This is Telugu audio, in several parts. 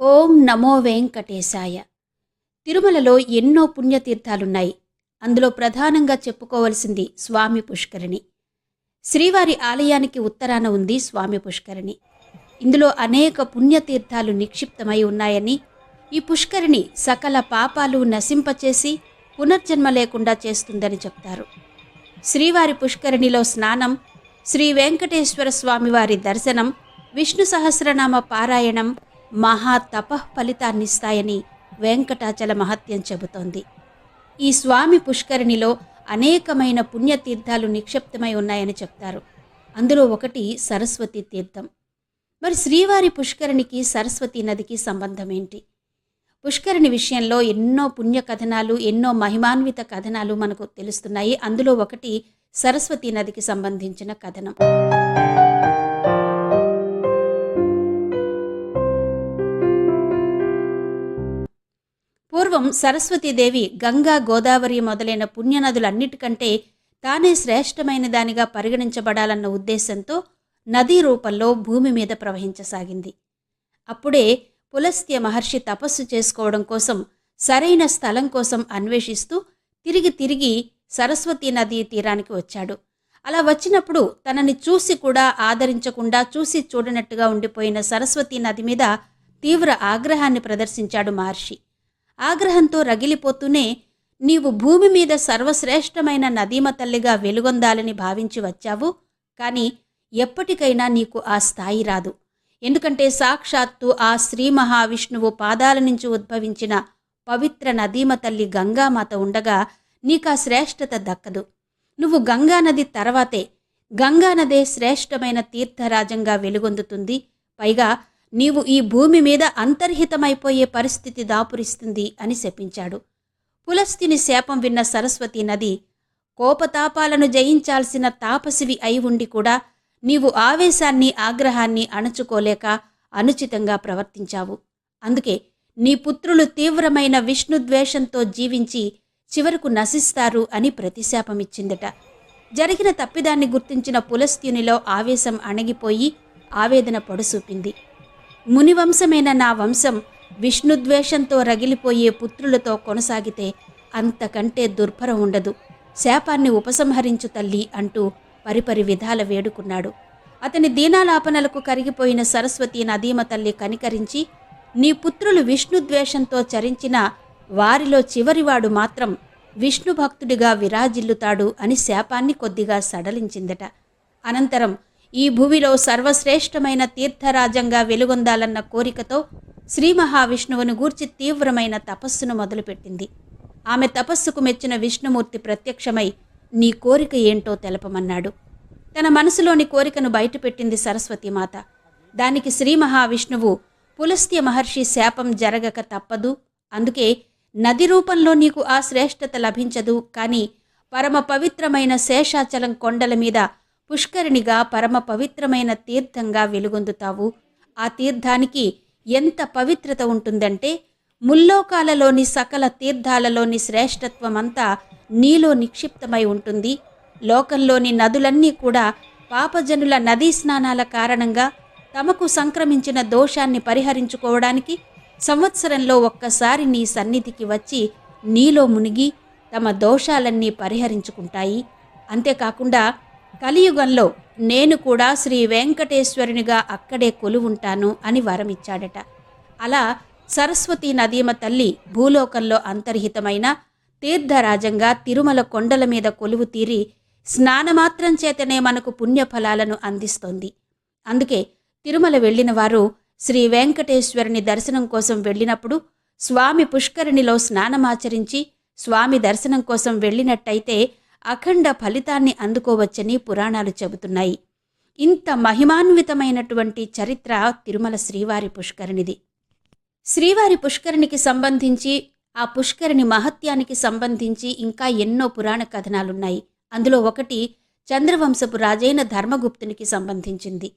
ఓం నమో వెంకటేశాయ. తిరుమలలో ఎన్నో పుణ్యతీర్థాలున్నాయి. అందులో ప్రధానంగా చెప్పుకోవలసింది స్వామి పుష్కరిణి. శ్రీవారి ఆలయానికి ఉత్తరాన ఉంది స్వామి పుష్కరిణి. ఇందులో అనేక పుణ్యతీర్థాలు నిక్షిప్తమై ఉన్నాయని, ఈ పుష్కరిణి సకల పాపాలు నశింపచేసి పునర్జన్మ లేకుండా చేస్తుందని చెప్తారు. శ్రీవారి పుష్కరిణిలో స్నానం, శ్రీ వెంకటేశ్వర స్వామివారి దర్శనం, విష్ణు సహస్రనామ పారాయణం మహా తపః ఫలితాన్నిస్తాయని వెంకటాచల మహత్యం చెబుతోంది. ఈ స్వామి పుష్కరిణిలో అనేకమైన పుణ్యతీర్థాలు నిక్షిప్తమై ఉన్నాయని చెప్తారు. అందులో ఒకటి సరస్వతి తీర్థం. మరి శ్రీవారి పుష్కరిణికి సరస్వతీ నదికి సంబంధం ఏంటి? పుష్కరిణి విషయంలో ఎన్నో పుణ్య కథనాలు, ఎన్నో మహిమాన్విత కథనాలు మనకు తెలుస్తున్నాయి. అందులో ఒకటి సరస్వతీ నదికి సంబంధించిన కథనం. పూర్వం సరస్వతీదేవి గంగా, గోదావరి మొదలైన పుణ్యనదులన్నిటికంటే తానే శ్రేష్టమైన దానిగా పరిగణించబడాలన్న ఉద్దేశంతో నదీ రూపంలో భూమి మీద ప్రవహించసాగింది. అప్పుడే పులస్త్య మహర్షి తపస్సు చేసుకోవడం కోసం సరైన స్థలం కోసం అన్వేషిస్తూ తిరిగి సరస్వతీ నదీ తీరానికి వచ్చాడు. అలా వచ్చినప్పుడు తనని చూసి కూడా ఆదరించకుండా, చూసి చూడనట్టుగా ఉండిపోయిన సరస్వతీ నది మీద తీవ్ర ఆగ్రహాన్ని ప్రదర్శించాడు మహర్షి. ఆగ్రహంతో రగిలిపోతూనే, నీవు భూమి మీద సర్వశ్రేష్టమైన నదీమ తల్లిగా వెలుగొందాలని భావించి వచ్చావు, కానీ ఎప్పటికైనా నీకు ఆ స్థాయి రాదు. ఎందుకంటే సాక్షాత్తు ఆ శ్రీ మహావిష్ణువు పాదాల నుంచి ఉద్భవించిన పవిత్ర నదీమ తల్లి గంగామాత ఉండగా నీకా శ్రేష్టత దక్కదు. నువ్వు గంగానది తర్వాతే, గంగానదే శ్రేష్టమైన తీర్థరాజంగా వెలుగొందుతుంది. పైగా నీవు ఈ భూమి మీద అంతర్హితమైపోయే పరిస్థితి దాపురిస్తుంది అని శపించాడు. పులస్త్యుని శాపం విన్న సరస్వతీ నది, కోపతాపాలను జయించాల్సిన తాపసివి అయి ఉండి కూడా నీవు ఆవేశాన్ని, ఆగ్రహాన్ని అణచుకోలేక అనుచితంగా ప్రవర్తించావు. అందుకే నీ పుత్రులు తీవ్రమైన విష్ణుద్వేషంతో జీవించి చివరకు నశిస్తారు అని ప్రతిశాపమిచ్చిందట. జరిగిన తప్పిదాన్ని గుర్తించిన పులస్త్యునిలో ఆవేశం అణగిపోయి ఆవేదన పొడసూపింది. మునివంశమైన నా వంశం విష్ణుద్వేషంతో రగిలిపోయే పుత్రులతో కొనసాగితే అంతకంటే దుర్భరం ఉండదు. శాపాన్ని ఉపసంహరించు తల్లి అంటూ పరిపరి విధాల వేడుకున్నాడు. అతని దీనాలాపనలకు కరిగిపోయిన సరస్వతీ నదీమ తల్లి కనికరించి, నీ పుత్రులు విష్ణుద్వేషంతో చరించిన వారిలో చివరివాడు మాత్రం విష్ణు భక్తుడిగా విరాజిల్లుతాడు అని శాపాన్ని కొద్దిగా సడలించిందట. అనంతరం ఈ భూమిలో సర్వశ్రేష్టమైన తీర్థరాజంగా వెలుగొందాలన్న కోరికతో శ్రీ మహావిష్ణువును గూర్చి తీవ్రమైన తపస్సును మొదలుపెట్టింది. ఆమె తపస్సుకు మెచ్చిన విష్ణుమూర్తి ప్రత్యక్షమై, నీ కోరిక ఏంటో తెలపమన్నాడు. తన మనసులోని కోరికను బయటపెట్టింది సరస్వతీమాత. దానికి శ్రీ మహావిష్ణువు, పులస్త్య మహర్షి శాపం జరగక తప్పదు, అందుకే నది రూపంలో నీకు ఆ శ్రేష్టత లభించదు, కానీ పరమ పవిత్రమైన శేషాచలం కొండల మీద పుష్కరిణిగా పరమ పవిత్రమైన తీర్థంగా వెలుగొందుతావు. ఆ తీర్థానికి ఎంత పవిత్రత ఉంటుందంటే, ముల్లోకాలలోని సకల తీర్థాలలోని శ్రేష్టత్వమంతా నీలో నిక్షిప్తమై ఉంటుంది. లోకంలోని నదులన్నీ కూడా పాపజనుల నదీ స్నానాల కారణంగా తమకు సంక్రమించిన దోషాన్ని పరిహరించుకోవడానికి సంవత్సరంలో ఒక్కసారి నీ సన్నిధికి వచ్చి నీలో మునిగి తమ దోషాలన్నీ పరిహరించుకుంటాయి. అంతేకాకుండా కలియుగంలో నేను కూడా శ్రీ వెంకటేశ్వరునిగా అక్కడే కొలువుంటాను అని వరమిచ్చాడట. అలా సరస్వతీ నదీమ తల్లి భూలోకంలో అంతర్హితమైన తీర్థరాజంగా తిరుమల కొండల మీద కొలువు తీరి స్నానమాత్రం చేతనే మనకు పుణ్యఫలాలను అందిస్తోంది. అందుకే తిరుమల వెళ్ళిన వారు శ్రీ వెంకటేశ్వరుని దర్శనం కోసం వెళ్ళినప్పుడు స్వామి పుష్కరిణిలో స్నానమాచరించి స్వామి దర్శనం కోసం వెళ్ళినట్టయితే అఖండ ఫలితాన్ని అందుకోవచ్చని పురాణాలు చెబుతున్నాయి. ఇంత మహిమాన్వితమైనటువంటి చరిత్ర తిరుమల శ్రీవారి పుష్కరిణిది. శ్రీవారి పుష్కరిణికి సంబంధించి, ఆ పుష్కరిణి మహత్యానికి సంబంధించి ఇంకా ఎన్నో పురాణ కథనాలున్నాయి. అందులో ఒకటి చంద్రవంశపు రాజైన ధర్మగుప్తునికి సంబంధించింది.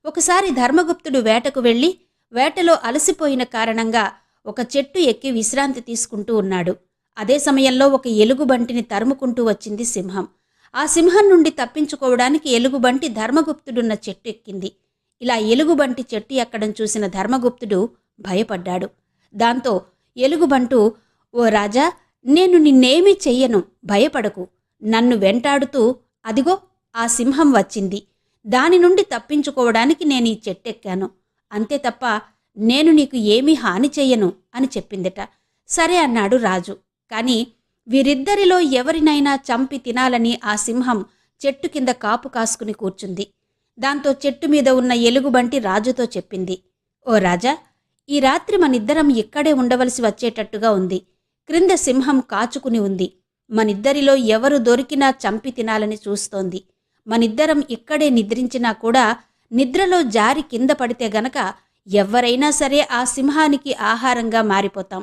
ఒకసారి ధర్మగుప్తుడు వేటకు వెళ్ళి వేటలో అలసిపోయిన కారణంగా ఒక చెట్టు ఎక్కి విశ్రాంతి తీసుకుంటూ ఉన్నాడు. అదే సమయంలో ఒక ఎలుగుబంటిని తరుముకుంటూ వచ్చింది సింహం. ఆ సింహం నుండి తప్పించుకోవడానికి ఎలుగుబంటి ధర్మగుప్తుడున్న చెట్టు ఎక్కింది. ఇలా ఎలుగుబంటి చెట్టు ఎక్కడం చూసిన ధర్మగుప్తుడు భయపడ్డాడు. దాంతో ఎలుగుబంటు, ఓ రాజా, నేను నిన్నేమీ చెయ్యను, భయపడకు. నన్ను వెంటాడుతూ అదిగో ఆ సింహం వచ్చింది. దాని నుండి తప్పించుకోవడానికి నేను ఈ చెట్టెక్కాను. అంతే తప్ప నేను నీకు ఏమీ హాని చెయ్యను అని చెప్పిందట. సరే అన్నాడు రాజు. కాని వీరిద్దరిలో ఎవరినైనా చంపి తినాలని ఆ సింహం చెట్టు కింద కాపు కాసుకుని కూర్చుంది. దాంతో చెట్టు మీద ఉన్న ఎలుగుబంటి రాజుతో చెప్పింది, ఓ రాజా, ఈ రాత్రి మనిద్దరం ఇక్కడే ఉండవలసి వచ్చేటట్టుగా ఉంది. క్రింద సింహం కాచుకుని ఉంది. మనిద్దరిలో ఎవరు దొరికినా చంపి తినాలని చూస్తోంది. మనిద్దరం ఇక్కడే నిద్రించినా కూడా నిద్రలో జారి కింద పడితే గనక ఎవ్వరైనా సరే ఆ సింహానికి ఆహారంగా మారిపోతాం.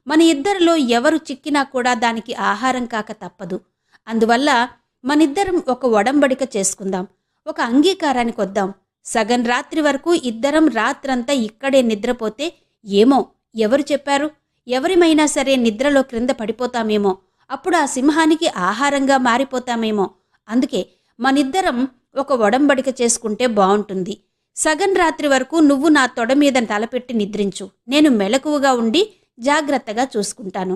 మన ఇద్దరిలో ఎవరు చిక్కినా కూడా దానికి ఆహారం కాక తప్పదు. అందువల్ల మనిద్దరం ఒక ఒడంబడిక చేసుకుందాం, ఒక అంగీకారానికి వద్దాం. సగం రాత్రి వరకు ఇద్దరం రాత్రంతా ఇక్కడే నిద్రపోతే ఏమో, ఎవరు చెప్పారు, ఎవరిమైనా సరే నిద్రలో క్రింద పడిపోతామేమో, అప్పుడు ఆ సింహానికి ఆహారంగా మారిపోతామేమో. అందుకే మనిద్దరం ఒక ఒడంబడిక చేసుకుంటే బావుంటుంది. సగం రాత్రి వరకు నువ్వు నా తొడ మీద తలపెట్టి నిద్రించు. నేను మెలకువగా ఉండి జాగ్రత్తగా చూసుకుంటాను.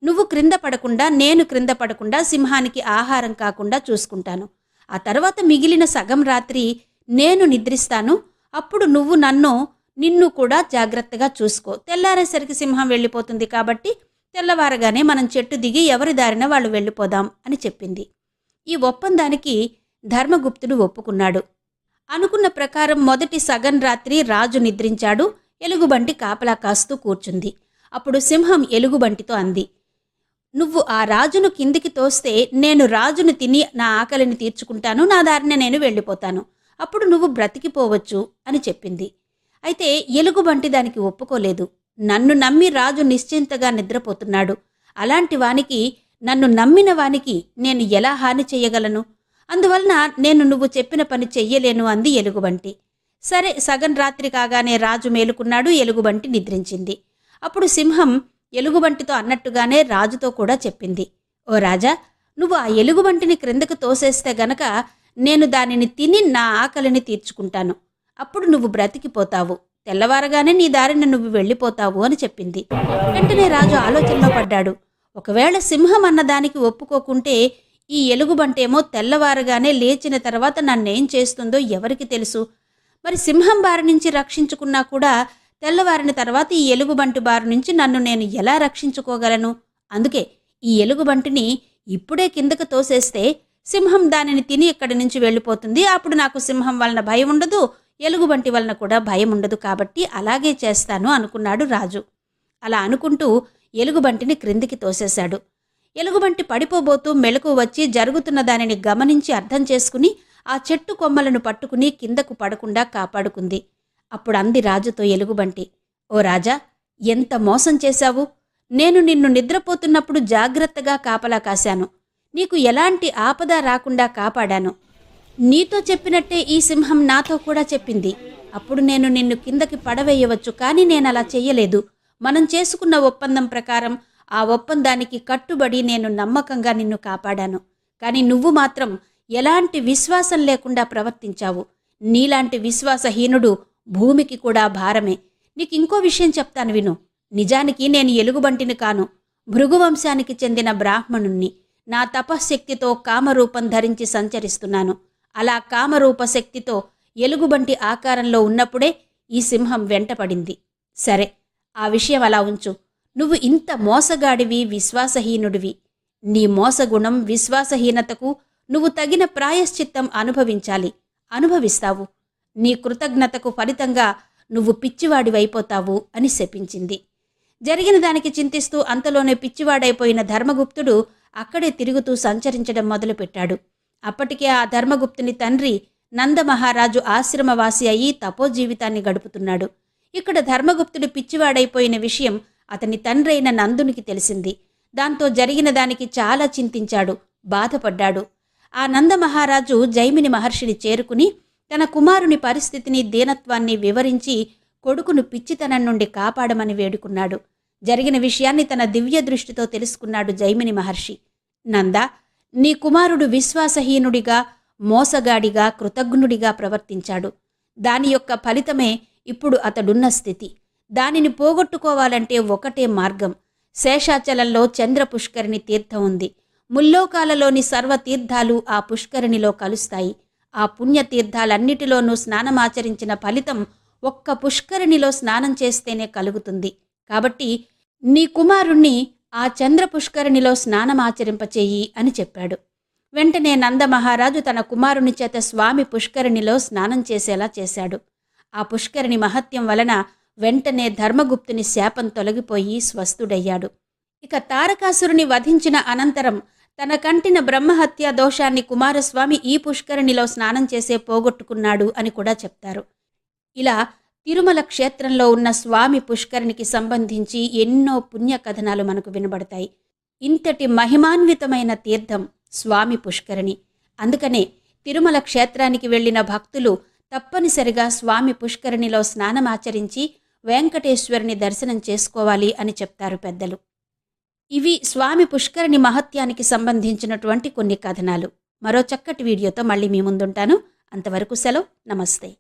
నువ్వు క్రింద పడకుండా, నేను క్రింద పడకుండా సింహానికి ఆహారం కాకుండా చూసుకుంటాను. ఆ తర్వాత మిగిలిన సగం రాత్రి నేను నిద్రిస్తాను. అప్పుడు నువ్వు నిన్ను కూడా జాగ్రత్తగా చూసుకో. తెల్లారేసరికి సింహం వెళ్ళిపోతుంది కాబట్టి తెల్లవారగానే మనం చెట్టు దిగి ఎవరి దారిన వాళ్ళు వెళ్ళిపోదాం అని చెప్పింది. ఈ ఒప్పందానికి ధర్మగుప్తుడు ఒప్పుకున్నాడు. అనుకున్న ప్రకారం మొదటి సగం రాత్రి రాజు నిద్రించాడు. ఎలుగుబంటి కాపలా కాస్తూ కూర్చుంది. అప్పుడు సింహం ఎలుగుబంటితో అంది, నువ్వు ఆ రాజును కిందికి తోస్తే నేను రాజును తిని నా ఆకలిని తీర్చుకుంటాను, నా దారిన నేను వెళ్ళిపోతాను. అప్పుడు నువ్వు బ్రతికిపోవచ్చు అని చెప్పింది. అయితే ఎలుగుబంటి దానికి ఒప్పుకోలేదు. నన్ను నమ్మి రాజు నిశ్చింతగా నిద్రపోతున్నాడు. అలాంటి వానికి, నన్ను నమ్మిన వానికి నేను ఎలా హాని చెయ్యగలను? అందువలన నేను నువ్వు చెప్పిన పని చెయ్యలేను అంది ఎలుగుబంటి. సరే, సగం రాత్రి కాగానే రాజు మేలుకున్నాడు. ఎలుగుబంటి నిద్రించింది. అప్పుడు సింహం ఎలుగుబంటితో అన్నట్టుగానే రాజుతో కూడా చెప్పింది, ఓ రాజా, నువ్వు ఆ ఎలుగుబంటిని క్రిందకు తోసేస్తే గనక నేను దానిని తిని నా ఆకలిని తీర్చుకుంటాను. అప్పుడు నువ్వు బ్రతికిపోతావు. తెల్లవారగానే నీ దారిన నువ్వు వెళ్ళిపోతావు అని చెప్పింది. వెంటనే రాజు ఆలోచనలో పడ్డాడు. ఒకవేళ సింహం అన్నదానికి ఒప్పుకోకుంటే ఈ ఎలుగుబంటేమో తెల్లవారగానే లేచిన తర్వాత నన్నేం చేస్తుందో ఎవరికి తెలుసు? మరి సింహం బారి నుంచి రక్షించుకున్నా కూడా తెల్లవారిన తర్వాత ఈ ఎలుగుబంటి బారి నుంచి నన్ను నేను ఎలా రక్షించుకోగలను? అందుకే ఈ ఎలుగుబంటిని ఇప్పుడే కిందకు తోసేస్తే సింహం దానిని తిని ఇక్కడి నుంచి వెళ్ళిపోతుంది. అప్పుడు నాకు సింహం వలన భయం ఉండదు, ఎలుగుబంటి వలన కూడా భయం ఉండదు. కాబట్టి అలాగే చేస్తాను అనుకున్నాడు రాజు. అలా అనుకుంటూ ఎలుగుబంటిని క్రిందికి తోసేశాడు. ఎలుగుబంటి పడిపోబోతూ మెలకు వచ్చి జరుగుతున్న దానిని గమనించి అర్థం చేసుకుని ఆ చెట్టు కొమ్మలను పట్టుకుని కిందకు పడకుండా కాపాడుకుంది. అప్పుడు అంది రాజుతో ఎలుగుబంటి, ఓ రాజా, ఎంత మోసం చేశావు! నేను నిన్ను నిద్రపోతున్నప్పుడు జాగ్రత్తగా కాపలా కాశాను. నీకు ఎలాంటి ఆపద రాకుండా కాపాడాను. నీతో చెప్పినట్టే ఈ సింహం నాతో కూడా చెప్పింది. అప్పుడు నేను నిన్ను కిందకి పడవేయవచ్చు, కానీ నేనలా చెయ్యలేదు. మనం చేసుకున్న ఒప్పందం ప్రకారం ఆ ఒప్పందానికి కట్టుబడి నేను నమ్మకంగా నిన్ను కాపాడాను. కానీ నువ్వు మాత్రం ఎలాంటి విశ్వాసం లేకుండా ప్రవర్తించావు. నీలాంటి విశ్వాసహీనుడు భూమికి కూడా భారమే. నీకింకో విషయం చెప్తాను విను. నిజానికి నేను ఎలుగుబంటిని కాను, భృగువంశానికి చెందిన బ్రాహ్మణుణ్ణి. నా తపశ్శక్తితో కామరూపం ధరించి సంచరిస్తున్నాను. అలా కామరూప శక్తితో ఎలుగుబంటి ఆకారంలో ఉన్నప్పుడే ఈ సింహం వెంటపడింది. సరే, ఆ విషయం అలా ఉంచు. నువ్వు ఇంత మోసగాడివి, విశ్వాసహీనుడివి. నీ మోసగుణం, విశ్వాసహీనతకు నువ్వు తగిన ప్రాయశ్చిత్తం అనుభవించాలి. అనుభవిస్తావు. నీ కృతజ్ఞతకు ఫలితంగా నువ్వు పిచ్చివాడివైపోతావు అని శపించింది. జరిగిన దానికి చింతిస్తూ అంతలోనే పిచ్చివాడైపోయిన ధర్మగుప్తుడు అక్కడే తిరుగుతూ సంచరించడం మొదలుపెట్టాడు. అప్పటికే ఆ ధర్మగుప్తుని తండ్రి నందమహారాజు ఆశ్రమవాసి అయి తపోజీవితాన్ని గడుపుతున్నాడు. ఇక్కడ ధర్మగుప్తుడు పిచ్చివాడైపోయిన విషయం అతని తండ్రైన నందునికి తెలిసింది. దాంతో జరిగిన దానికి చాలా చింతించాడు, బాధపడ్డాడు. ఆ నందమహారాజు జైమిని మహర్షిని చేరుకుని తన కుమారుని పరిస్థితిని, దీనత్వాన్ని వివరించి కొడుకును పిచ్చితనం నుండి కాపాడమని వేడుకున్నాడు. జరిగిన విషయాన్ని తన దివ్య దృష్టితో తెలుసుకున్నాడు జైమిని మహర్షి. నందా, నీ కుమారుడు విశ్వాసహీనుడిగా, మోసగాడిగా, కృతజ్ఞుడిగా ప్రవర్తించాడు. దాని యొక్క ఫలితమే ఇప్పుడు అతడున్న స్థితి. దానిని పోగొట్టుకోవాలంటే ఒకటే మార్గం. శేషాచలంలో చంద్ర పుష్కరిణి తీర్థం ఉంది. ముల్లోకాలలోని సర్వతీర్థాలు ఆ పుష్కరిణిలో కలుస్తాయి. ఆ పుణ్యతీర్థాలన్నిటిలోనూ స్నానమాచరించిన ఫలితం ఒక్క పుష్కరిణిలో స్నానం చేస్తేనే కలుగుతుంది. కాబట్టి నీ కుమారుణ్ణి ఆ చంద్ర పుష్కరిణిలో స్నానమాచరింపచేయి అని చెప్పాడు. వెంటనే నందమహారాజు తన కుమారుని చేత స్వామి పుష్కరిణిలో స్నానం చేసేలా చేశాడు. ఆ పుష్కరిణి మహత్యం వలన వెంటనే ధర్మగుప్తుని శాపం తొలగిపోయి స్వస్థుడయ్యాడు. ఇక తారకాసురుని వధించిన అనంతరం తన కంటిన బ్రహ్మహత్యా దోషాన్ని కుమారస్వామి ఈ పుష్కరిణిలో స్నానం చేసే పోగొట్టుకున్నాడు అని కూడా చెప్తారు. ఇలా తిరుమల క్షేత్రంలో ఉన్న స్వామి పుష్కరిణికి సంబంధించి ఎన్నో పుణ్య కథనాలు మనకు వినబడతాయి. ఇంతటి మహిమాన్వితమైన తీర్థం స్వామి పుష్కరిణి. అందుకనే తిరుమల క్షేత్రానికి వెళ్ళిన భక్తులు తప్పనిసరిగా స్వామి పుష్కరిణిలో స్నానమాచరించి వెంకటేశ్వరుని దర్శనం చేసుకోవాలి అని చెప్తారు పెద్దలు. ఇవి స్వామి పుష్కరిణి మహత్యానికి సంబంధించినటువంటి కొన్ని కథనాలు. మరో చక్కటి వీడియోతో మళ్ళీ మీ ముందుంటాను. అంతవరకు సెలవు. నమస్తే.